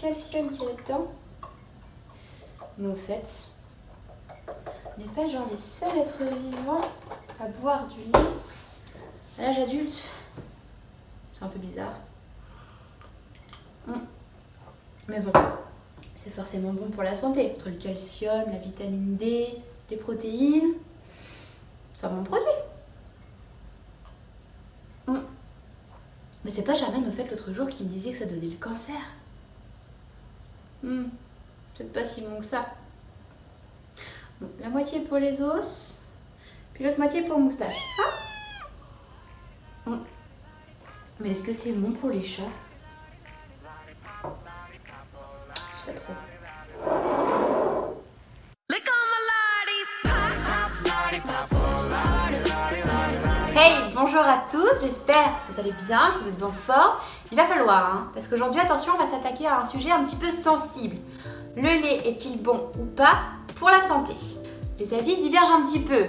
calcium qu'il y a là-dedans. Mais au fait, on n'est pas genre les seuls êtres vivants à boire du lait à l'âge adulte. C'est un peu bizarre. Mais bon, c'est forcément bon pour la santé. Entre le calcium, la vitamine D, les protéines, c'est un bon produit. Mais c'est pas Germaine au fait l'autre jour qui me disait que ça donnait le cancer. Peut-être pas si bon que ça. Bon, la moitié pour les os, puis l'autre moitié pour moustache. Mais est-ce que c'est bon pour les chats? Je sais pas trop. Hey, bonjour à tous, j'espère que vous allez bien, que vous êtes en forme. Il va falloir, parce qu'aujourd'hui, attention, on va s'attaquer à un sujet un petit peu sensible. Le lait est-il bon ou pas pour la santé? Les avis divergent un petit peu,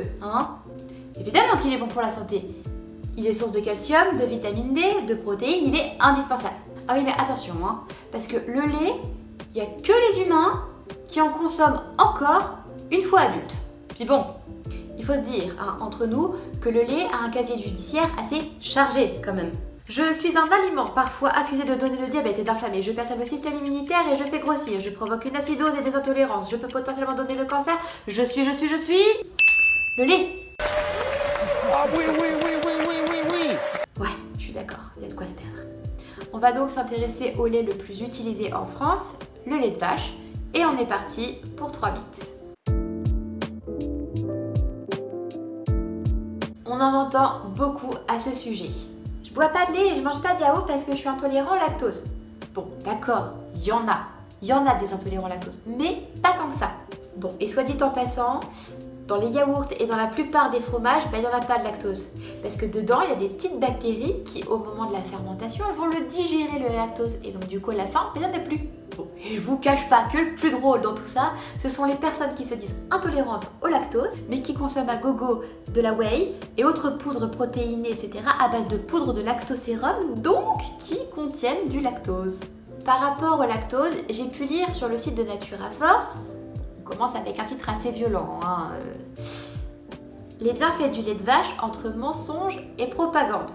Évidemment qu'il est bon pour la santé. Il est source de calcium, de vitamine D, de protéines, il est indispensable. Ah oui, mais attention, parce que le lait, il n'y a que les humains qui en consomment encore une fois adultes. Puis bon, il faut se dire, entre nous, que le lait a un casier judiciaire assez chargé quand même. Je suis un aliment parfois accusé de donner le diabète et d'inflammer. Je perturbe le système immunitaire et je fais grossir. Je provoque une acidose et des intolérances. Je peux potentiellement donner le cancer. Je suis le lait. Ah oui. Ouais, je suis d'accord, il y a de quoi se perdre. On va donc s'intéresser au lait le plus utilisé en France, le lait de vache. Et on est parti pour 3 mythes. On en entend beaucoup à ce sujet. Je bois pas de lait et je mange pas de yaourt parce que je suis intolérant au lactose. Bon, d'accord, il y en a des intolérants au lactose, mais pas tant que ça. Bon, et soit dit en passant, dans les yaourts et dans la plupart des fromages, il n'y en a pas de lactose. Parce que dedans, il y a des petites bactéries qui, au moment de la fermentation, vont le digérer le lactose. Et donc du coup, à la fin, il n'y en a plus. Bon, et je vous cache pas que le plus drôle dans tout ça, ce sont les personnes qui se disent intolérantes au lactose, mais qui consomment à gogo de la whey et autres poudres protéinées, etc. à base de poudre de lactosérum, donc qui contiennent du lactose. Par rapport au lactose, j'ai pu lire sur le site de Nature à Force, on commence avec un titre assez violent, Les bienfaits du lait de vache entre mensonges et propagande.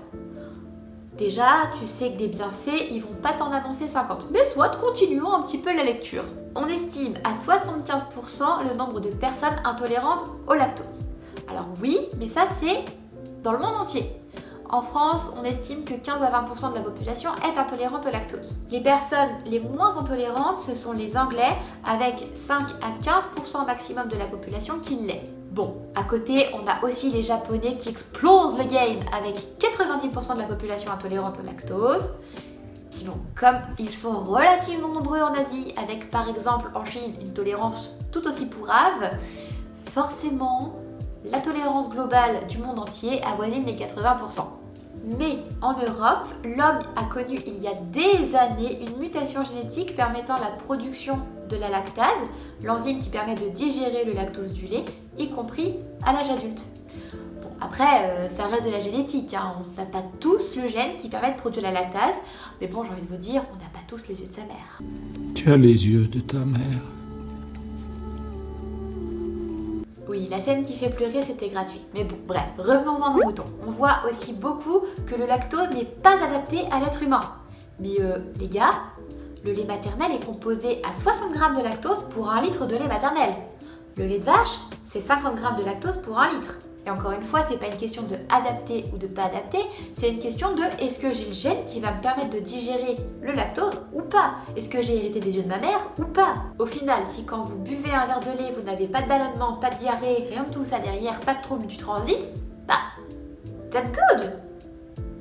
Déjà, tu sais que des bienfaits, ils vont pas t'en annoncer 50. Mais soit, continuons un petit peu la lecture. On estime à 75% le nombre de personnes intolérantes au lactose. Alors oui, mais ça c'est dans le monde entier. En France, on estime que 15 à 20% de la population est intolérante au lactose. Les personnes les moins intolérantes, ce sont les Anglais, avec 5 à 15% maximum de la population qui l'est. Bon, à côté, on a aussi les Japonais qui explosent le game avec 90% de la population intolérante au lactose. Puis bon, comme ils sont relativement nombreux en Asie, avec par exemple en Chine une tolérance tout aussi pourrave, forcément, la tolérance globale du monde entier avoisine les 80%. Mais en Europe, l'homme a connu il y a des années une mutation génétique permettant la production de la lactase, l'enzyme qui permet de digérer le lactose du lait, y compris à l'âge adulte. Bon, après, ça reste de la génétique, on n'a pas tous le gène qui permet de produire la lactase, mais bon, j'ai envie de vous dire, on n'a pas tous les yeux de sa mère. Tu as les yeux de ta mère. Oui, la scène qui fait pleurer, c'était gratuit. Mais bon, bref, revenons-en à nos moutons. On voit aussi beaucoup que le lactose n'est pas adapté à l'être humain. Mais les gars, le lait maternel est composé à 60 grammes de lactose pour 1 litre de lait maternel. Le lait de vache, c'est 50 grammes de lactose pour 1 litre. Et encore une fois, c'est pas une question de adapter ou de pas adapter, c'est une question de est-ce que j'ai le gène qui va me permettre de digérer le lactose ou pas? Est-ce que j'ai hérité des yeux de ma mère ou pas? Au final, si quand vous buvez un verre de lait, vous n'avez pas de ballonnement, pas de diarrhée, rien de tout ça derrière, pas de trouble du transit, that's good!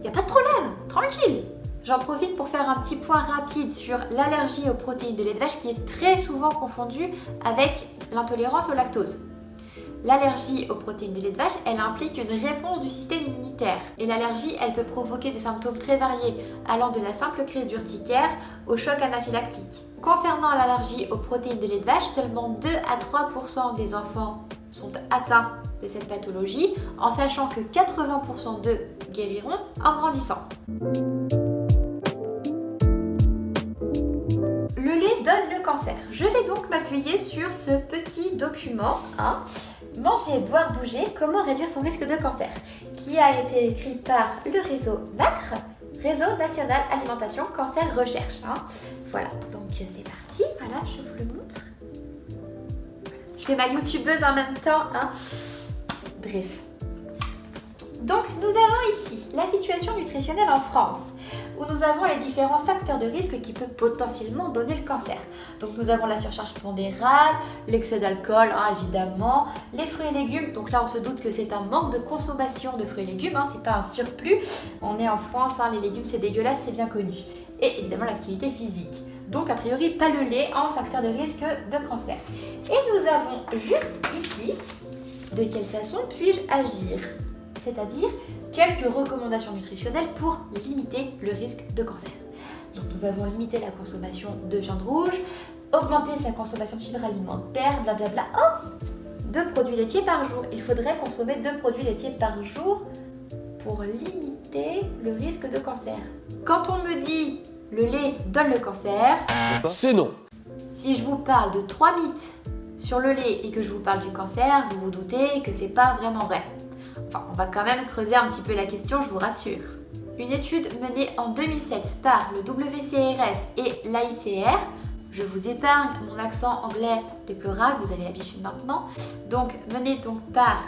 Y a pas de problème, tranquille! J'en profite pour faire un petit point rapide sur l'allergie aux protéines de lait de vache qui est très souvent confondue avec l'intolérance au lactose. L'allergie aux protéines de lait de vache, elle implique une réponse du système immunitaire. Et l'allergie, elle peut provoquer des symptômes très variés, allant de la simple crise d'urticaire au choc anaphylactique. Concernant l'allergie aux protéines de lait de vache, seulement 2 à 3% des enfants sont atteints de cette pathologie, en sachant que 80% d'eux guériront en grandissant. Le lait donne le cancer. Je vais donc m'appuyer sur ce petit document, Manger, boire, bouger, comment réduire son risque de cancer, qui a été écrit par le réseau NACRE, Réseau National Alimentation Cancer Recherche. Voilà, donc c'est parti, voilà, je vous le montre. Je fais ma youtubeuse en même temps. Bref. Donc nous avons ici la situation nutritionnelle en France, où nous avons les différents facteurs de risque qui peuvent potentiellement donner le cancer. Donc nous avons la surcharge pondérale, l'excès d'alcool, évidemment, les fruits et légumes. Donc là on se doute que c'est un manque de consommation de fruits et légumes, c'est pas un surplus. On est en France, les légumes c'est dégueulasse, c'est bien connu. Et évidemment l'activité physique. Donc a priori pas le lait en facteur de risque de cancer. Et nous avons juste ici, de quelle façon puis-je agir ? C'est-à-dire quelques recommandations nutritionnelles pour limiter le risque de cancer. Donc nous avons limité la consommation de viande rouge, augmenter sa consommation de fibres alimentaires, blablabla. 2 produits laitiers par jour. Il faudrait consommer 2 produits laitiers par jour pour limiter le risque de cancer. Quand on me dit le lait donne le cancer, c'est non. Si je vous parle de 3 mythes sur le lait et que je vous parle du cancer, vous vous doutez que c'est pas vraiment vrai. Enfin, on va quand même creuser un petit peu la question, je vous rassure. Une étude menée en 2007 par le WCRF et l'AICR, je vous épargne mon accent anglais déplorable, vous avez l'habitude maintenant, donc menée par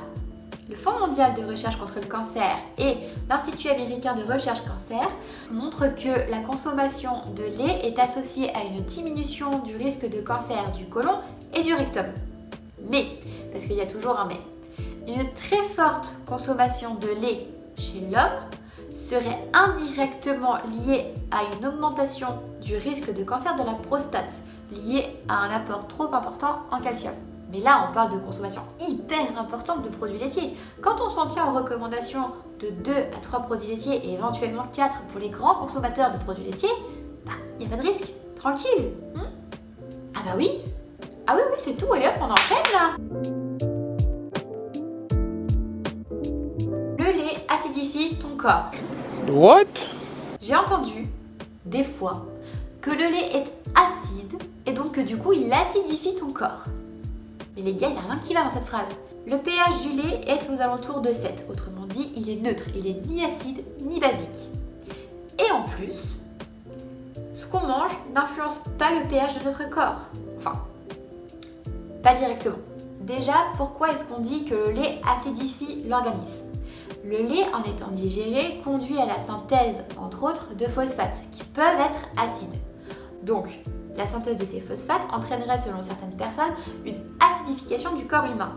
le Fonds mondial de recherche contre le cancer et l'Institut américain de recherche cancer, montre que la consommation de lait est associée à une diminution du risque de cancer du côlon et du rectum. Mais, parce qu'il y a toujours un mais, une très forte consommation de lait chez l'homme serait indirectement liée à une augmentation du risque de cancer de la prostate, liée à un apport trop important en calcium. Mais là, on parle de consommation hyper importante de produits laitiers. Quand on s'en tient aux recommandations de 2 à 3 produits laitiers et éventuellement 4 pour les grands consommateurs de produits laitiers, il n'y a pas de risque, tranquille. Oui, c'est tout, allez hop, on enchaîne là. Acidifie ton corps. What? J'ai entendu, des fois, que le lait est acide et donc que du coup il acidifie ton corps. Mais les gars, il n'y a rien qui va dans cette phrase. Le pH du lait est aux alentours de 7. Autrement dit, il est neutre, il est ni acide ni basique. Et en plus, ce qu'on mange n'influence pas le pH de notre corps. Enfin, pas directement. Déjà, pourquoi est-ce qu'on dit que le lait acidifie l'organisme ? Le lait, en étant digéré, conduit à la synthèse, entre autres, de phosphates, qui peuvent être acides. Donc, la synthèse de ces phosphates entraînerait, selon certaines personnes, une acidification du corps humain.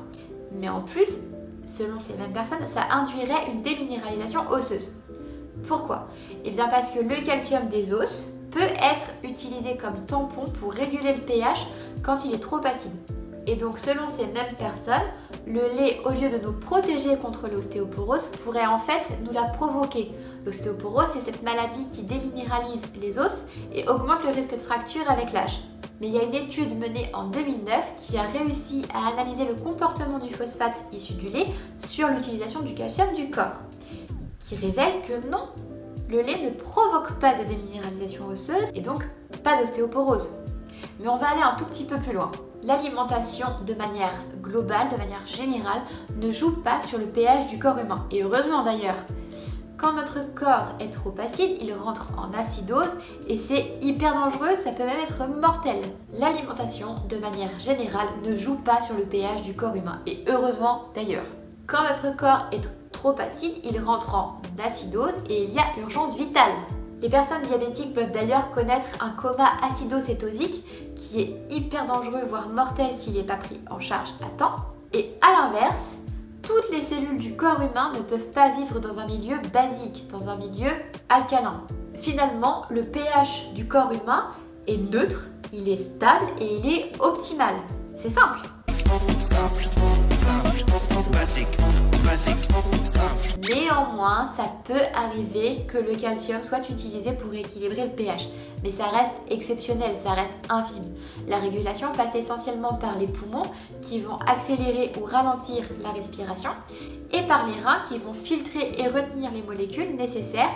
Mais en plus, selon ces mêmes personnes, ça induirait une déminéralisation osseuse. Pourquoi ? Eh bien parce que le calcium des os peut être utilisé comme tampon pour réguler le pH quand il est trop acide. Et donc, selon ces mêmes personnes, le lait, au lieu de nous protéger contre l'ostéoporose, pourrait en fait nous la provoquer. L'ostéoporose, c'est cette maladie qui déminéralise les os et augmente le risque de fracture avec l'âge. Mais il y a une étude menée en 2009 qui a réussi à analyser le comportement du phosphate issu du lait sur l'utilisation du calcium du corps, qui révèle que non, le lait ne provoque pas de déminéralisation osseuse et donc pas d'ostéoporose. Mais on va aller un tout petit peu plus loin. L'alimentation, de manière globale, de manière générale, ne joue pas sur le pH du corps humain. Et heureusement d'ailleurs. Quand notre corps est trop acide, il rentre en acidose et c'est hyper dangereux, ça peut même être mortel. L'alimentation, de manière générale, ne joue pas sur le pH du corps humain. Et heureusement d'ailleurs. Quand notre corps est trop acide, il rentre en acidose et il y a urgence vitale. Les personnes diabétiques peuvent d'ailleurs connaître un coma acidocétosique qui est hyper dangereux, voire mortel s'il n'est pas pris en charge à temps. Et à l'inverse, toutes les cellules du corps humain ne peuvent pas vivre dans un milieu basique, dans un milieu alcalin. Finalement, le pH du corps humain est neutre, il est stable et il est optimal. C'est simple. Néanmoins, ça peut arriver que le calcium soit utilisé pour équilibrer le pH, mais ça reste exceptionnel, ça reste infime. La régulation passe essentiellement par les poumons qui vont accélérer ou ralentir la respiration et par les reins qui vont filtrer et retenir les molécules nécessaires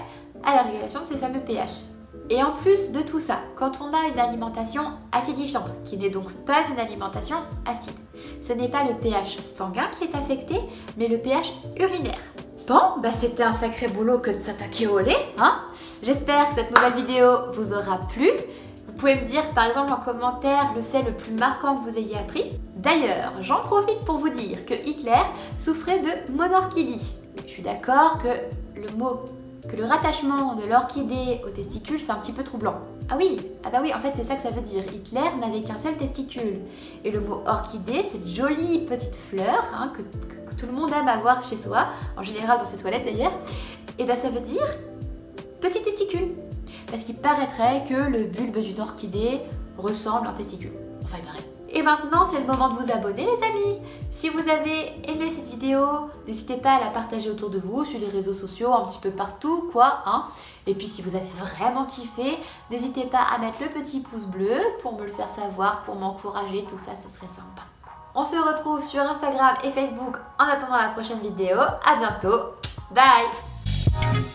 à la régulation de ce fameux pH. Et en plus de tout ça, quand on a une alimentation acidifiante, qui n'est donc pas une alimentation acide, ce n'est pas le pH sanguin qui est affecté, mais le pH urinaire. Bon, c'était un sacré boulot que de s'attaquer au lait, hein. J'espère que cette nouvelle vidéo vous aura plu. Vous pouvez me dire par exemple en commentaire le fait le plus marquant que vous ayez appris. D'ailleurs, j'en profite pour vous dire que Hitler souffrait de monorchidie. Je suis d'accord que le rattachement de l'orchidée au testicule, c'est un petit peu troublant. Ah oui, en fait c'est ça que ça veut dire. Hitler n'avait qu'un seul testicule. Et le mot orchidée, cette jolie petite fleur que tout le monde aime avoir chez soi, en général dans ses toilettes d'ailleurs, et ça veut dire petit testicule. Parce qu'il paraîtrait que le bulbe d'une orchidée ressemble à un testicule. Enfin, il paraît. Et maintenant, c'est le moment de vous abonner, les amis. Si vous avez aimé cette vidéo, n'hésitez pas à la partager autour de vous, sur les réseaux sociaux, un petit peu partout, hein. Et puis, si vous avez vraiment kiffé, n'hésitez pas à mettre le petit pouce bleu pour me le faire savoir, pour m'encourager, tout ça, ce serait sympa. On se retrouve sur Instagram et Facebook en attendant la prochaine vidéo. À bientôt. Bye!